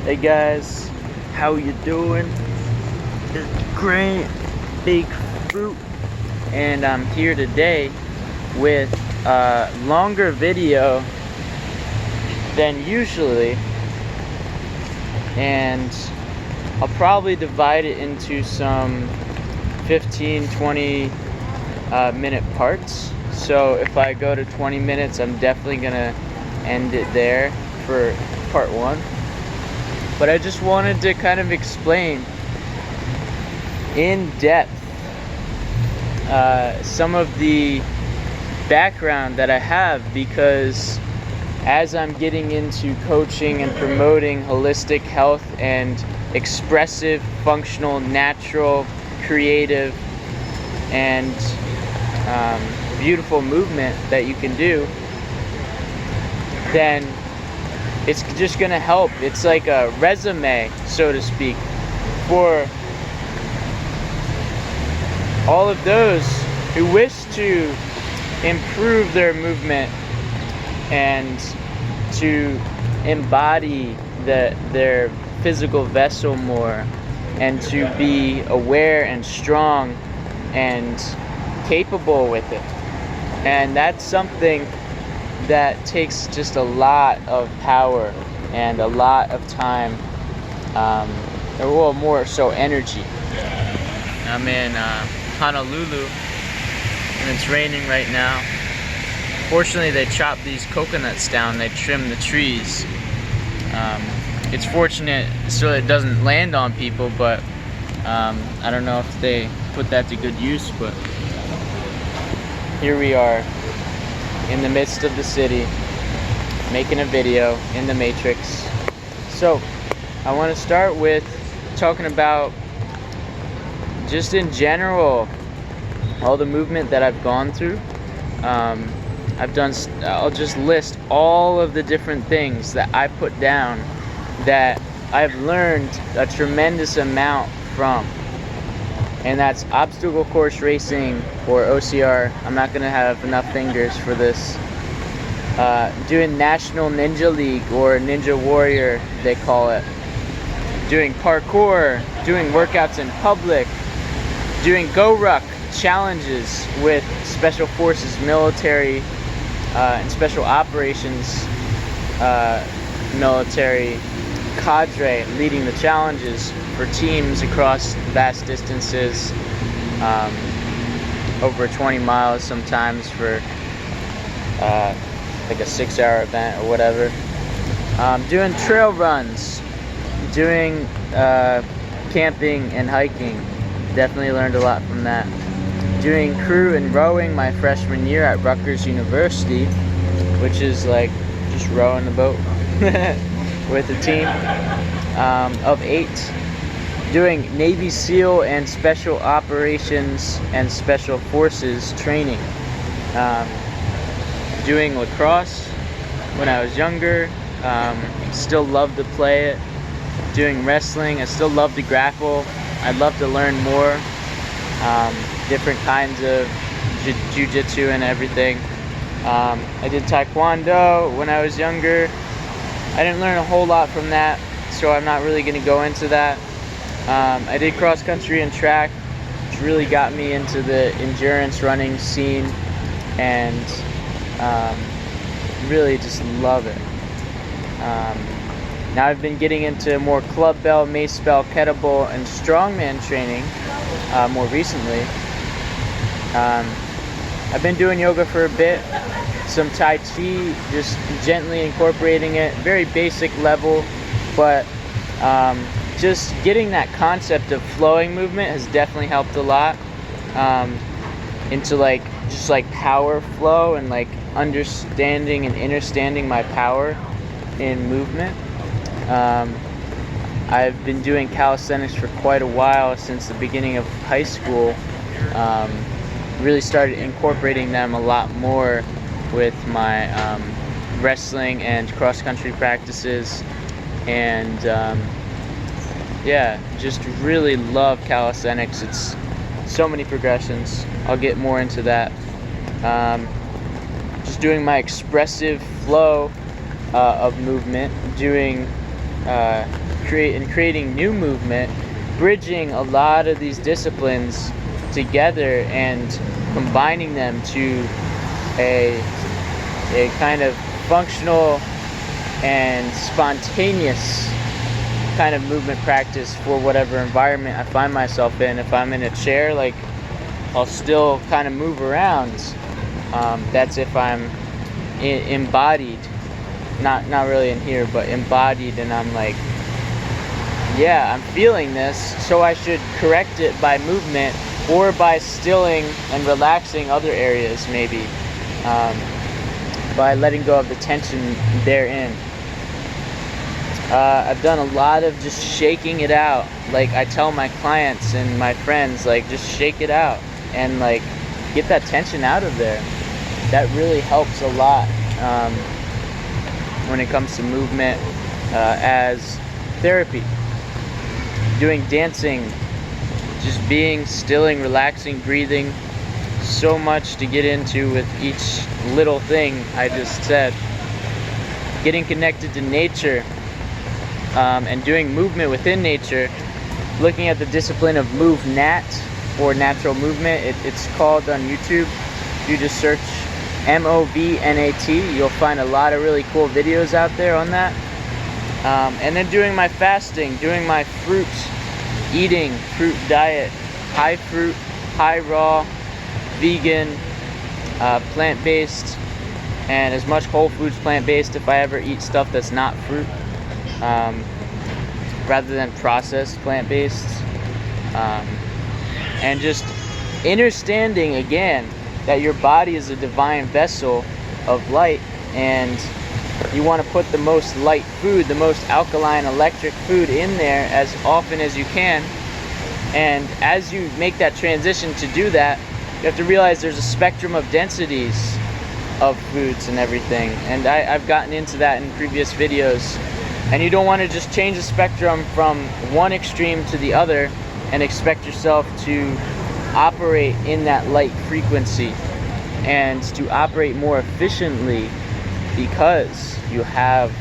Hey guys, how you doing? It's great, big fruit, and I'm here today with a longer video than usually, and I'll probably divide it into some 15-20 minute parts. So if I go to 20 minutes, I'm definitely gonna end it there for part one. But I just wanted to kind of explain in depth some of the background that I have, because as I'm getting into coaching and promoting holistic health and expressive, functional, natural, creative, and beautiful movement that you can do, then it's just gonna help. It's like a resume, so to speak, for all of those who wish to improve their movement and to embody their physical vessel more, and to be aware and strong and capable with it. And that's something that takes just a lot of power and a lot of time, or more so energy. I'm in Honolulu, and it's raining right now. Fortunately, they chop these coconuts down, they trim the trees. It's fortunate so it doesn't land on people, but I don't know if they put that to good use. But here we are in the midst of the city, making a video in the Matrix. So I want to start with talking about, just in general, all the movement that I've gone through. I'll just list all of the different things that I put down that I've learned a tremendous amount from. And that's obstacle course racing, or OCR. I'm not gonna have enough fingers for this. Doing National Ninja League, or Ninja Warrior, they call it. Doing parkour, doing workouts in public, doing GoRuck challenges with Special Forces, military, and Special Operations military cadre, leading the challenges for teams across vast distances, over 20 miles sometimes, for like a 6-hour event or whatever. Doing trail runs, doing camping and hiking. Definitely learned a lot from that. Doing crew and rowing my freshman year at Rutgers University, which is like just rowing the boat with a team of 8. Doing Navy SEAL and Special Operations and Special Forces training. Doing lacrosse when I was younger. Still love to play it. Doing wrestling. I still love to grapple. I'd love to learn more. Different kinds of jiu-jitsu and everything. I did taekwondo when I was younger. I didn't learn a whole lot from that, so I'm not really going to go into that. I did cross country and track, which really got me into the endurance running scene, and really just love it. Now I've been getting into more club bell, mace bell, kettlebell, and strongman training more recently. I've been doing yoga for a bit, some Tai Chi, just gently incorporating it, very basic level, but just getting that concept of flowing movement has definitely helped a lot, into like just like power flow, and like understanding and understanding my power in movement. I've been doing calisthenics for quite a while, since the beginning of high school. Really started incorporating them a lot more with my wrestling and cross-country practices, and yeah, just really love calisthenics. It's so many progressions. I'll get more into that. Just doing my expressive flow of movement, doing creating new movement, bridging a lot of these disciplines together and combining them to a kind of functional and spontaneous kind of movement practice for whatever environment I find myself in. If I'm in a chair, like, I'll still kind of move around. That's if I'm embodied, not really in here, but embodied, and I'm like, yeah, I'm feeling this, so I should correct it by movement or by stilling and relaxing other areas, maybe, by letting go of the tension therein. I've done a lot of just shaking it out. Like, I tell my clients and my friends, like, just shake it out and, like, get that tension out of there. That really helps a lot when it comes to movement as therapy. Doing dancing, just being, stilling, relaxing, breathing. So much to get into with each little thing I just said. Getting connected to nature and doing movement within nature. Looking at the discipline of MovNat, or natural movement. It's called on YouTube. If you just search MovNat, you'll find a lot of really cool videos out there on that. And then doing my fasting, doing my fruit diet, high fruit, high raw, vegan, plant-based, and as much whole foods plant-based if I ever eat stuff that's not fruit, rather than processed plant-based. And just understanding again that your body is a divine vessel of light, and you want to put the most light food, the most alkaline electric food in there as often as you can. And as you make that transition to do that, you have to realize there's a spectrum of densities of foods and everything. And I've gotten into that in previous videos. And you don't want to just change the spectrum from one extreme to the other and expect yourself to operate in that light frequency and to operate more efficiently, because you have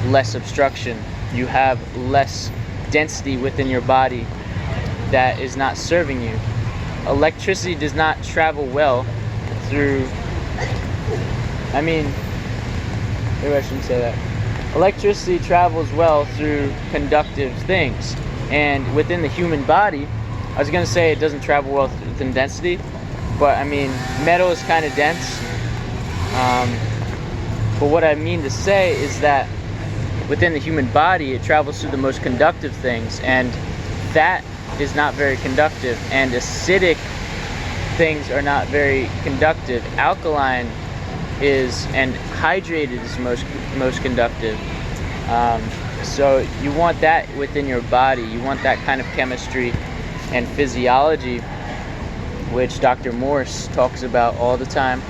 less obstruction, you have less density within your body that is not serving you. Electricity does not travel well through, maybe I shouldn't say that. Electricity travels well through conductive things, and within the human body, I was going to say it doesn't travel well within density, but metal is kind of dense. But what I mean to say is that within the human body, it travels through the most conductive things, and fat is not very conductive, and acidic things are not very conductive. Alkaline is, and hydrated is most conductive. So you want that within your body. You want that kind of chemistry and physiology, which Dr. Morse talks about all the time.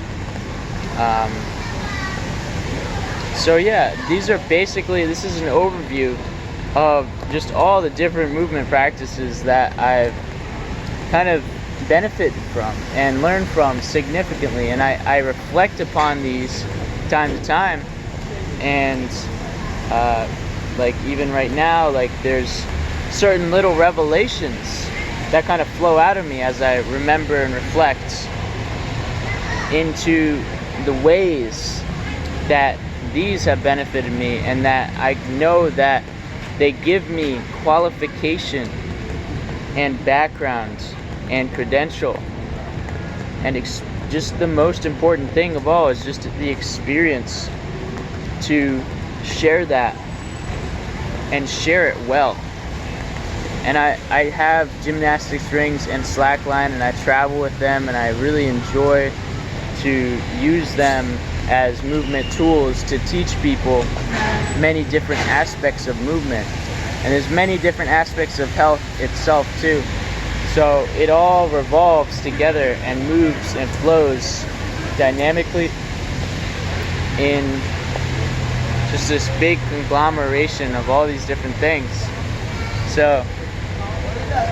So yeah, this is an overview of just all the different movement practices that I've kind of benefited from and learned from significantly, and I reflect upon these time to time, and like even right now, like there's certain little revelations that kind of flow out of me as I remember and reflect into the ways that these have benefited me, and that I know that they give me qualification and background and credential, and just the most important thing of all is just the experience to share that and share it well. And I have gymnastics rings and slackline, and I travel with them, and I really enjoy to use them as movement tools to teach people many different aspects of movement. And there's many different aspects of health itself too. So it all revolves together and moves and flows dynamically in just this big conglomeration of all these different things. So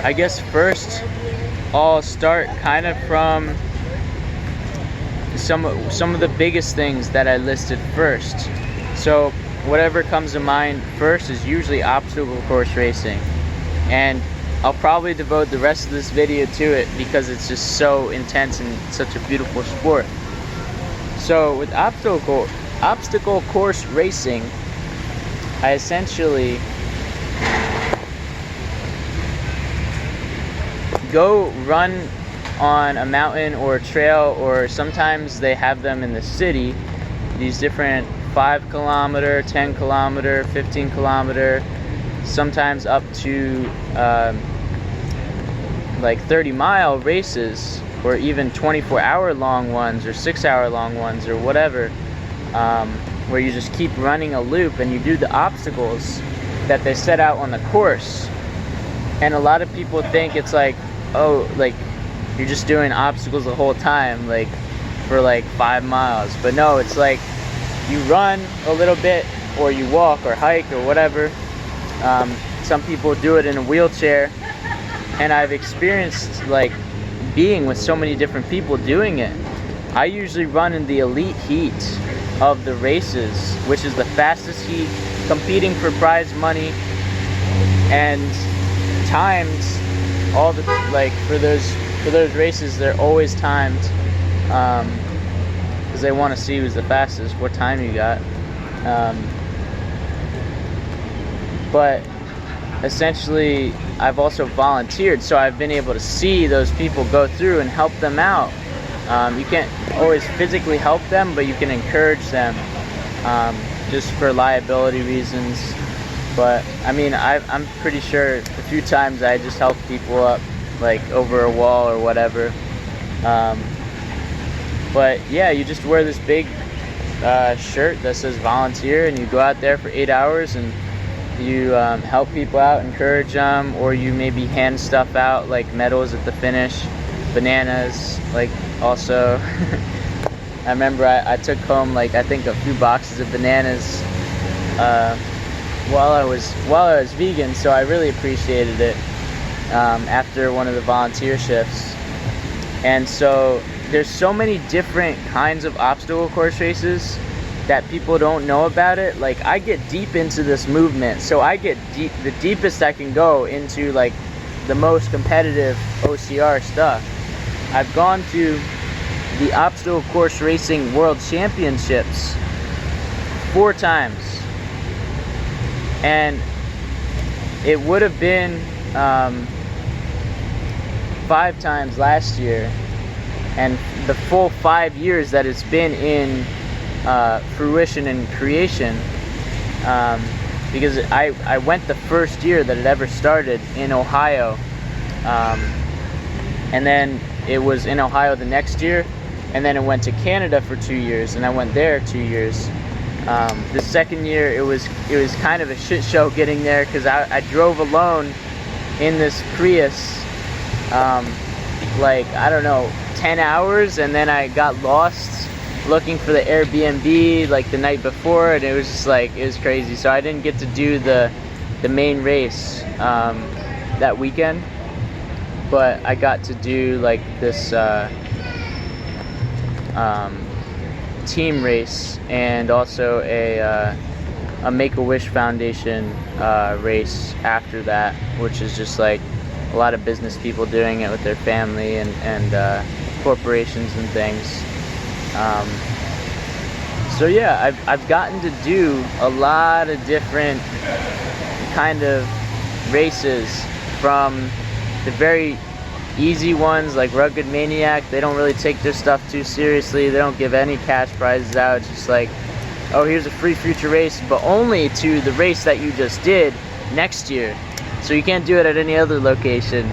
I guess first I'll start kind of from some of the biggest things that I listed first. So whatever comes to mind first is usually obstacle course racing. And I'll probably devote the rest of this video to it because it's just so intense and such a beautiful sport. So with obstacle course racing, I essentially go run on a mountain or a trail, or sometimes they have them in the city, these different 5 kilometer, 10 kilometer, 15 kilometer, sometimes up to like 30-mile races, or even 24-hour long ones or 6-hour long ones or whatever, where you just keep running a loop and you do the obstacles that they set out on the course. And a lot of people think it's like, oh, like you're just doing obstacles the whole time, like for like 5 miles. But no, it's like you run a little bit, or you walk or hike or whatever. Some people do it in a wheelchair, and I've experienced like being with so many different people doing it. I usually run in the elite heat of the races, which is the fastest heat, competing for prize money, and times all the, like for those races, they're always timed, because they want to see who's the fastest, what time you got. But essentially, I've also volunteered, so I've been able to see those people go through and help them out. You can't always physically help them, but you can encourage them, just for liability reasons. But I mean, I'm pretty sure a few times I just helped people up, like over a wall or whatever. But yeah, you just wear this big shirt that says volunteer, and you go out there for 8 hours and you help people out, encourage them, or you maybe hand stuff out like medals at the finish, bananas, like also. I remember I took home like I think a few boxes of bananas while I was vegan, so I really appreciated it after one of the volunteer shifts. And so there's so many different kinds of obstacle course races that people don't know about it. Like, I get deep into this movement, so I get deep, the deepest I can go into like the most competitive OCR stuff. I've gone to the obstacle course racing world championships 4 times, and it would have been 5 times last year, and the full 5 years that it's been in fruition and creation, because I went the first year that it ever started in Ohio, and then it was in Ohio the next year, and then it went to Canada for 2 years, and I went there 2 years. The second year it was kind of a shit show getting there, because I drove alone in this Prius, like, I don't know, 10 hours, and then I got lost looking for the Airbnb like the night before, and it was just like, it was crazy. So I didn't get to do the main race that weekend, but I got to do like this team race, and also a Make-A-Wish Foundation race after that, which is just like a lot of business people doing it with their family and corporations and things. So yeah, I've gotten to do a lot of different kind of races, from the very easy ones like Rugged Maniac. They don't really take their stuff too seriously. They don't give any cash prizes out. It's just like, oh, here's a free future race, but only to the race that you just did next year. So you can't do it at any other location.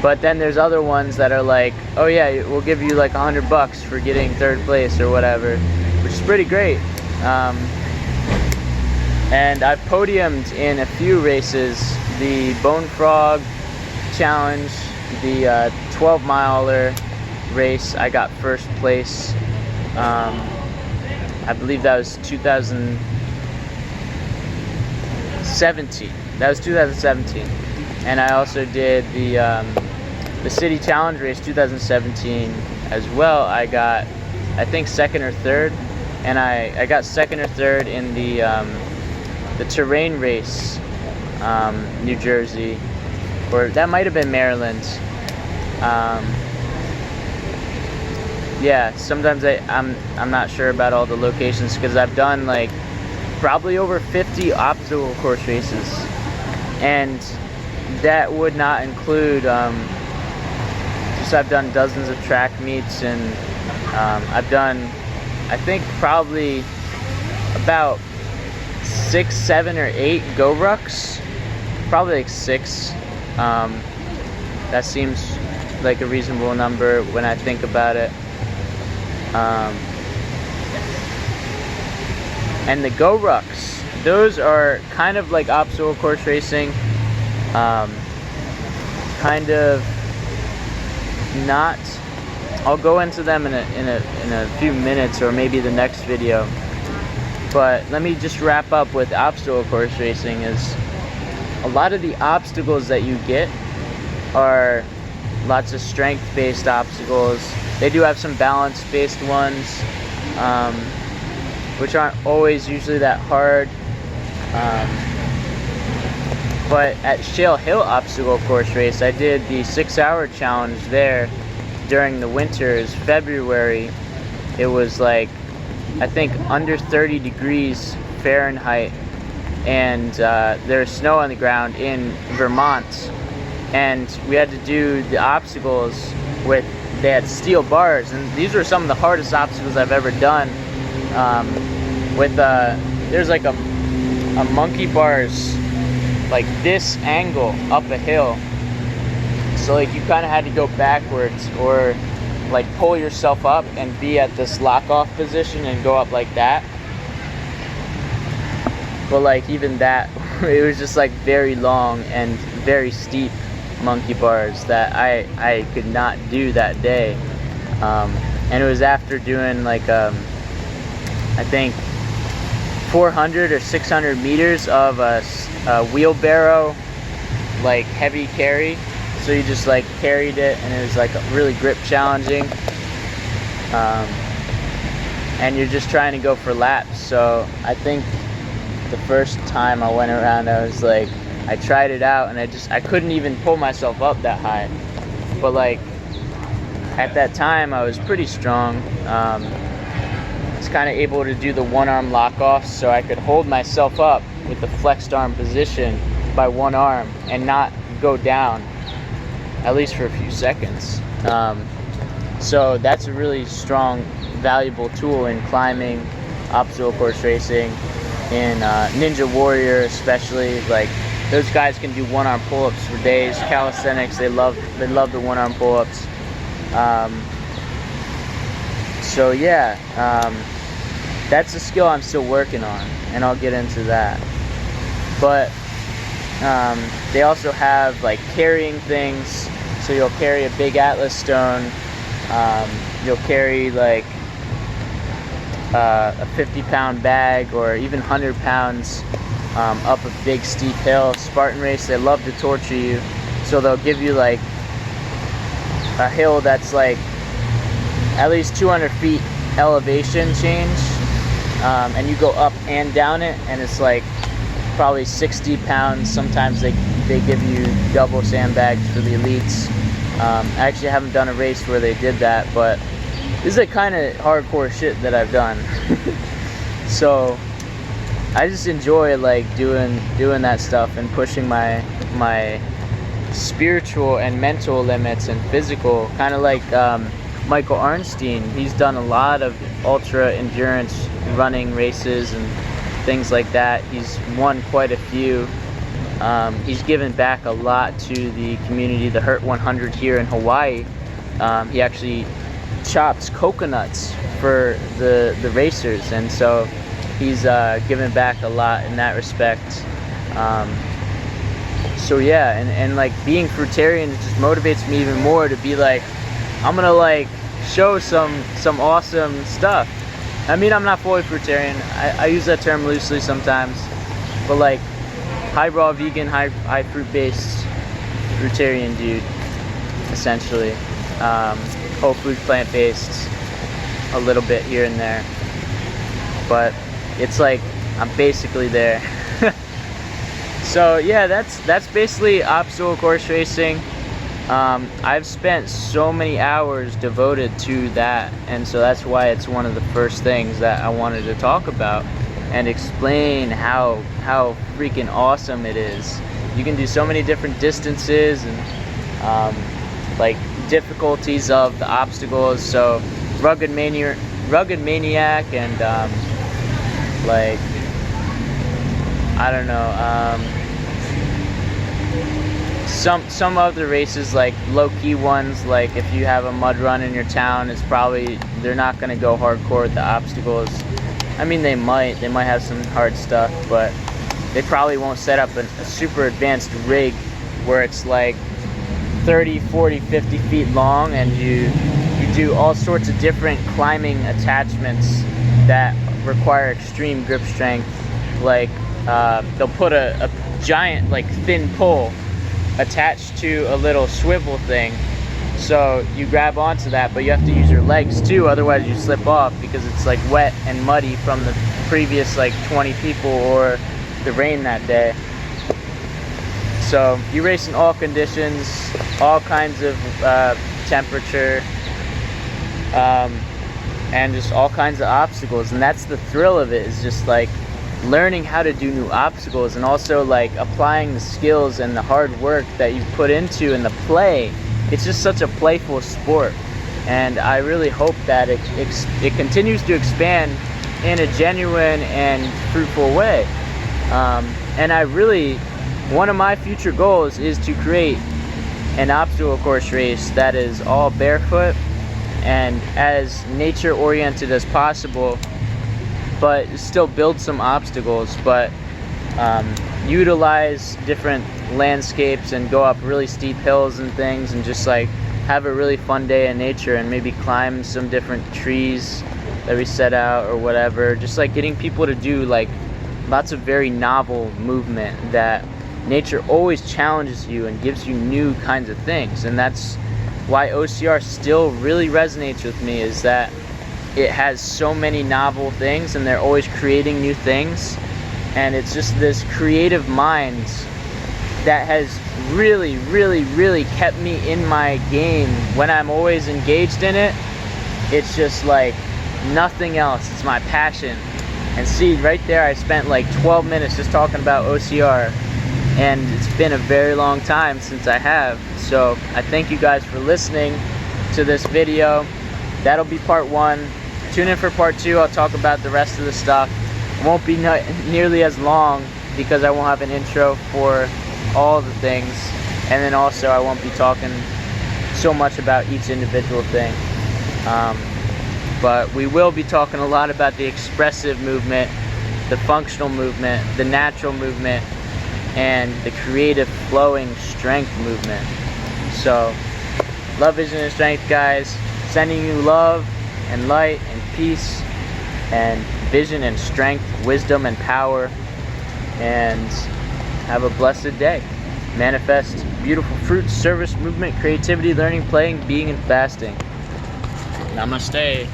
But then there's other ones that are like, oh yeah, we'll give you like $100 for getting 3rd place or whatever, which is pretty great. And I've podiumed in a few races: the Bone Frog Challenge, the 12-miler race. I got 1st place. I believe that was 2017. That was 2017. And I also did the City Challenge race 2017 as well. I got, I think, 2nd or 3rd, and I got 2nd or 3rd in the the terrain race, New Jersey, or that might have been Maryland. Yeah, sometimes I'm not sure about all the locations because I've done like probably over 50 obstacle course races, and that would not include just I've done dozens of track meets, and I've done, I think, probably about 6, 7, or 8 go rucks, probably like 6. That seems like a reasonable number when I think about it. And the go rucks, those are kind of like obstacle course racing, kind of not. I'll go into them in a few minutes, or maybe the next video. But let me just wrap up with obstacle course racing. Is a lot of the obstacles that you get are lots of strength-based obstacles. They do have some balance-based ones, which aren't always usually that hard. But at Shale Hill Obstacle Course Race, I did the 6-hour challenge there during the winters, February. It was like, I think, under 30 degrees Fahrenheit, and there's snow on the ground in Vermont. And we had to do the obstacles with, they had steel bars, and these were some of the hardest obstacles I've ever done. There's like a monkey bars like this angle up a hill, so like you kind of had to go backwards or like pull yourself up and be at this lock-off position and go up like that. But like even that, it was just like very long and very steep monkey bars that I could not do that day. And it was after doing like I think 400 or 600 meters of a wheelbarrow, like heavy carry. So you just like carried it, and it was like really grip challenging. And you're just trying to go for laps. So I think the first time I went around, I was like, I tried it out, and I couldn't even pull myself up that high. But like at that time, I was pretty strong. I was kind of able to do the one-arm lock-off, so I could hold myself up with the flexed arm position by one arm and not go down, at least for a few seconds. So that's a really strong, valuable tool in climbing, obstacle course racing, in Ninja Warrior especially. Like, those guys can do one-arm pull-ups for days. Calisthenics, they love the one-arm pull-ups. So yeah, that's a skill I'm still working on, and I'll get into that. But they also have like carrying things. So you'll carry a big Atlas stone. You'll carry like a 50-pound bag, or even 100 pounds up a big steep hill. Spartan Race, they love to torture you. So they'll give you like a hill that's like at least 200 feet elevation change, and you go up and down it, and it's like probably 60 pounds. Sometimes they give you double sandbags for the elites. I actually haven't done a race where they did that, but this is the kind of hardcore shit that I've done. So I just enjoy like doing that stuff and pushing my spiritual and mental limits and physical, kind of like Michael Arnstein. He's done a lot of ultra endurance running races and things like that. He's won quite a few. He's given back a lot to the community, the Hurt 100 here in Hawaii. He actually chops coconuts for the racers, and so he's given back a lot in that respect. So yeah, and like being fruitarian just motivates me even more to be like, I'm gonna like show some awesome stuff. I mean, I'm not fully fruitarian. I use that term loosely sometimes, but like high raw vegan, high fruit based fruitarian dude, essentially. Whole food, plant based, a little bit here and there, but it's like I'm basically there. So yeah, that's basically obstacle course racing. I've spent so many hours devoted to that, and so that's why it's one of the first things that I wanted to talk about and explain how freaking awesome it is. You can do so many different distances and like difficulties of the obstacles. So rugged maniac and like, I don't know, some other races, like low-key ones, like if you have a mud run in your town, it's probably, they're not going to go hardcore with the obstacles. I mean, they might have some hard stuff, but they probably won't set up a super advanced rig where it's like 30, 40, 50 feet long, and you do all sorts of different climbing attachments that require extreme grip strength. Like they'll put a giant, like, thin pole attached to a little swivel thing, so you grab onto that, but you have to use your legs too, otherwise you slip off because it's like wet and muddy from the previous like 20 people or the rain that day. So you race in all conditions, all kinds of temperature, and just all kinds of obstacles, and that's the thrill of it, is just like learning how to do new obstacles, and also like applying the skills and the hard work that you put into in the play. It's just such a playful sport, and I really hope that it continues to expand in a genuine and fruitful way. And I really, one of my future goals is to create an obstacle course race that is all barefoot and as nature oriented as possible, but still build some obstacles, but utilize different landscapes and go up really steep hills and things, and just like have a really fun day in nature, and maybe climb some different trees that we set out or whatever. Just like getting people to do like lots of very novel movement that nature always challenges you and gives you new kinds of things. And that's why OCR still really resonates with me, is that it has so many novel things and they're always creating new things, and it's just this creative mind that has really, really, really kept me in my game. When I'm always engaged in it, it's just like nothing else. It's my passion. And see, right there, I spent like 12 minutes just talking about OCR, and it's been a very long time since I have. So I thank you guys for listening to this video. That'll be part 1. Tune in for part 2. I'll talk about the rest of the stuff. It won't be nearly as long because I won't have an intro for all the things, and then also I won't be talking so much about each individual thing. But we will be talking a lot about the expressive movement, the functional movement, the natural movement, and the creative flowing strength movement. So, love, vision, and strength, guys. Sending you love and light and peace and vision and strength, wisdom and power, and have a blessed day. Manifest beautiful fruits, service, movement, creativity, learning, playing, being, and fasting. Namaste.